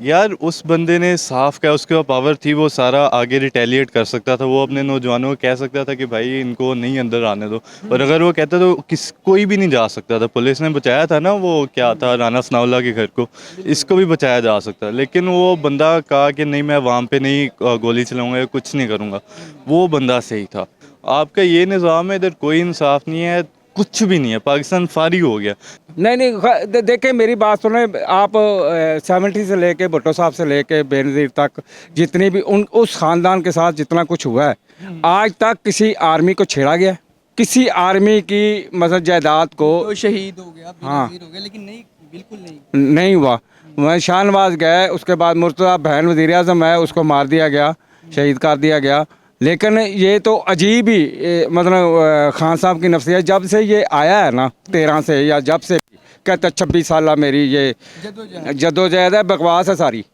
यार उस बंदे ने साफ कहा, उसके पास पावर थी, वो सारा आगे रिटेलिएट कर सकता था, वो अपने नौजवानों को कह सकता था कि भाई इनको नहीं अंदर आने दो, और अगर वो कहता तो कोई भी नहीं जा सकता था। पुलिस ने बचाया था ना, वो क्या था, राना सनाउल्लाह के घर को, इसको भी बचाया जा सकता। लेकिन वो बंदा कहा कि नहीं मैं वहाँ पे नहीं गोली चलाऊँगा या कुछ नहीं करूँगा, वो बंदा सही था। आपका ये निज़ाम है, इधर कोई इंसाफ नहीं है, कुछ भी नहीं है, पाकिस्तान फारिग हो गया। नहीं देखें मेरी बात सुने आप, 70 से लेके भुट्टो साहब से लेके बेनज़ीर तक जितनी भी उस ख़ानदान के साथ जितना कुछ हुआ है, आज तक किसी आर्मी को छेड़ा गया, किसी आर्मी की मतलब जायदाद को तो शहीद हो गया, हाँ। बेनज़ीर हो गया, लेकिन नहीं, बिल्कुल नहीं। नहीं हुआ। वह शाहनवाज गए, उसके बाद मुर्तज़ा बहन वज़ीर आज़म है, उसको मार दिया गया, शहीद कर दिया गया। लेकिन ये तो अजीब ही मतलब खान साहब की नफ्सियत जब से ये आया है ना 13 से, या जब से कहते 26 साल मेरी ये जद्दोजहद है, बकवास है सारी,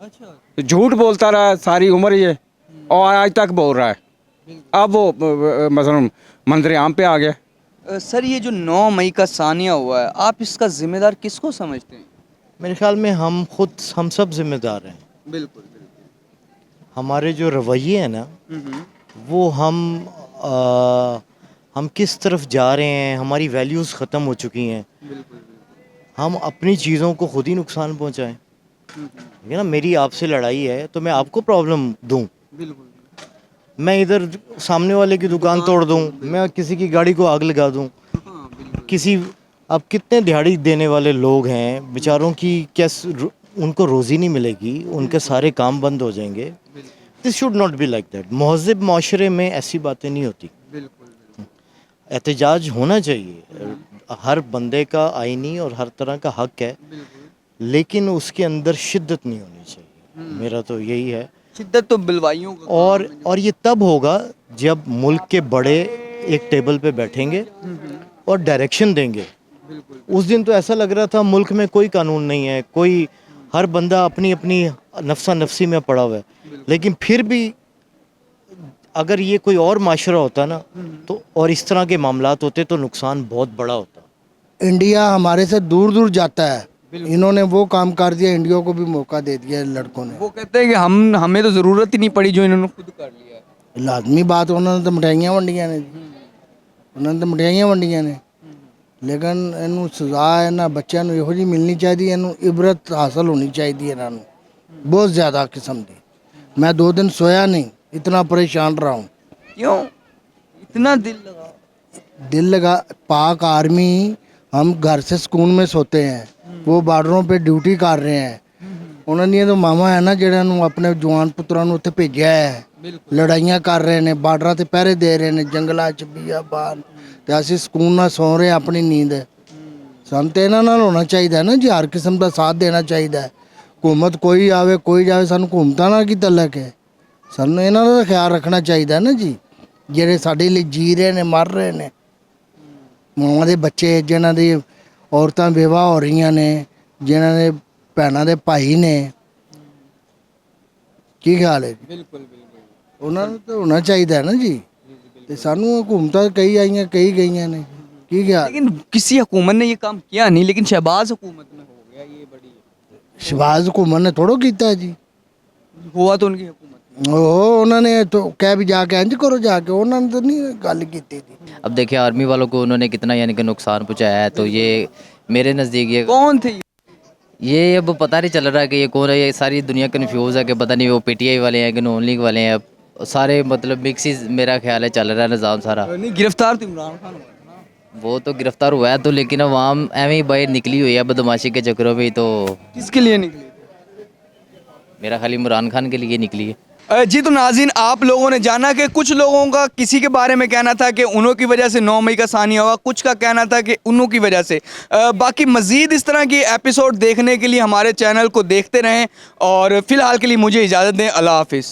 अच्छा, झूठ बोलता रहा है सारी उम्र ये, और आज तक बोल रहा है। अब वो मतलब मंजर आम पे आ गया। सर ये जो 9 मई का सानिया हुआ है, आप इसका जिम्मेदार किसको समझते हैं? मेरे ख्याल में हम सब जिम्मेदार हैं। बिल्कुल। हमारे जो रवैये हैं ना, वो हम किस तरफ जा रहे हैं, हमारी वैल्यूज़ ख़त्म हो चुकी हैं। हम अपनी चीज़ों को खुद ही नुकसान पहुंचाएं। ये ना मेरी आपसे लड़ाई है तो मैं आपको प्रॉब्लम दूं, मैं इधर सामने वाले की दुकान तोड़ दूं, मैं किसी की गाड़ी को आग लगा दूं, किसी अब कितने दिहाड़ी देने वाले लोग हैं बेचारों की, क्या उनको रोज़ी नहीं मिलेगी, उनके सारे काम बंद हो जाएंगे। This should not be like that. महज़ब माशरे में ऐसी बातें नहीं होती। एहतजाज होना चाहिए, हर बंदे का आईनी और हर तरह का हक है, लेकिन उसके अंदर शिद्दत नहीं होनी चाहिए। मेरा तो यही है। शिद्दत तो बिलवाइयों का और ये तब होगा जब मुल्क के बड़े एक टेबल पे बैठेंगे और डायरेक्शन देंगे। उस दिन तो ऐसा लग रहा था मुल्क में कोई कानून नहीं है, कोई हर बंदा अपनी अपनी नफ्सा नफसी में पड़ा हुआ है। लेकिन फिर भी अगर ये कोई और माशरा होता ना तो और इस तरह के मामलात होते तो नुकसान बहुत बड़ा होता। इंडिया हमारे से दूर दूर जाता है, इन्होंने वो काम कर दिया, इंडिया को भी मौका दे दिया लड़कों ने। वो कहते हैं कि हमें तो ज़रूरत ही नहीं पड़ी जो इन्होंने खुद कर लिया है। लाजमी बात, उन्होंने तो मिठाइयाँ वंडियाँ ने जी, उन्होंने तो मिठाइयाँ वंडियाँ ने, लेकिन इनू सजा इन्होंने बच्चों को यहो जी मिलनी चाहिए, इनू इबरत हासिल होनी चाहिए इन्होंने बहुत ज़्यादा किस्म की। मैं 2 दिन सोया नहीं, इतना परेशान रहा हूँ। क्यों इतना दिल लगा? पाक आर्मी, हम घर से सुकून में सोते हैं, वो बार्डरों पे ड्यूटी कर रहे हैं। उन्होंने तो मामा है ना ਜਿਹੜਾ ਨੂੰ ਆਪਣੇ ਜਵਾਨ ਪੁੱਤਰਾਂ ਨੂੰ ਉੱਥੇ ਭੇਜਿਆ ਹੈ, ਲੜਾਈਆਂ ਕਰ ਰਹੇ ਨੇ, ਬਾਰਡਰਾਂ ਤੇ ਪਹਿਰੇ ਦੇ ਰਹੇ ਨੇ, ਜੰਗਲਾਂ 'ਚ ਬਿਆਬਾਨ, ਤੇ ਅਸੀਂ ਸਕੂਨ ਨਾਲ ਸੌਂ ਰਹੇ ਆਪਣੀ ਨੀਂਦ। ਸਾਨੂੰ ਤੇ ਇਹਨਾਂ ਨਾਲ ਹੋਣਾ ਚਾਹੀਦਾ ਨਾ ਜੀ, ਹਰ ਕਿਸਮ ਦਾ ਸਾਥ ਦੇਣਾ ਚਾਹੀਦਾ। हुकूमत कोई आवे कोई जावे, सानू हुकूमतां नाल की तलक है? सानू इन्हां दा ख्याल रखना चाहिए ना जी, ਜਿਹੜੇ ਸਾਡੇ ਲਈ जी रहे ने, मर रहे ने, ਮਾਵਾਂ ਦੇ ਬੱਚੇ, ਜਿਨ੍ਹਾਂ ਦੀ ਔਰਤਾਂ ਵਿਆਹ ਹੋ ਰਹੀਆਂ ਨੇ, ਜਿਨ੍ਹਾਂ ਦੇ ਭੈਣਾਂ ਦੇ ਭਾਈ ਨੇ, ਕੀ ਖਿਆਲ ਹੈ? ਬਿਲਕੁਲ ਉਹਨਾਂ ਨੂੰ ਤਾਂ ਹੋਣਾ ਚਾਹੀਦਾ ਹੈ ਨਾ ਜੀ। ਤੇ ਸਾਨੂੰ ਹਕੂਮਤਾਂ ਕਈ ਆਈਆਂ ਕਈ ਗਈਆਂ ਨੇ, ਕੀ ਖਿਆਲ? लेकिन किसी हुकूमत ने ये काम किया नहीं, लेकिन शहबाज हुकूमत में हो गया ये। बड़ी ਸ਼ਹਿਬਾਜ਼ हुकूमत ने थोड़ो ਕੀਤਾ ਜੀ, हुआ तो उनकी हुकूमत। ਉਹ ਉਹਨਾਂ ਨੇ ਤਾਂ ਕਹਿ ਵੀ ਜਾ ਕੇ ਇੰਜ ਕਰੋ, ਜਾ ਕੇ ਉਹਨਾਂ ਨੇ ਤਾਂ नहीं ਗੱਲ ਕੀਤੀ थी। अब देखिए आर्मी वालों को उन्होंने कितना यानी कि नुकसान पहुंचाया है, तो ये मेरे नज़दीक ये कौन थे ये अब पता नहीं चल रहा कि ये कौन है। ये सारी दुनिया कन्फ्यूज़ है कि पता नहीं वो पीटीआई वाले हैं कि नॉन लीग वाले हैं, सारे मतलब मिक्स ही मेरा ख्याल है चल रहा है निज़ाम सारा। नहीं गिरफ्तार तो इमरान खान हुआ था ना। वो तो गिरफ्तार हुआ है तो, लेकिन अवाम एवं ही बाहर निकली हुई है बदमाशी के चक्करों में। तो किसके लिए निकली? मेरा ख्याल इमरान खान के लिए निकली है। जी तो नाज़रीन, आप लोगों ने जाना कि कुछ लोगों का किसी के बारे में कहना था कि उन्हों की वजह से 9 मई का सानिया हुआ, कुछ का कहना था कि उन्हों की वजह से। बाकी मज़ीद इस तरह की एपिसोड देखने के लिए हमारे चैनल को देखते रहें, और फ़िलहाल के लिए मुझे इजाज़त दें। अल्लाह हाफिज़।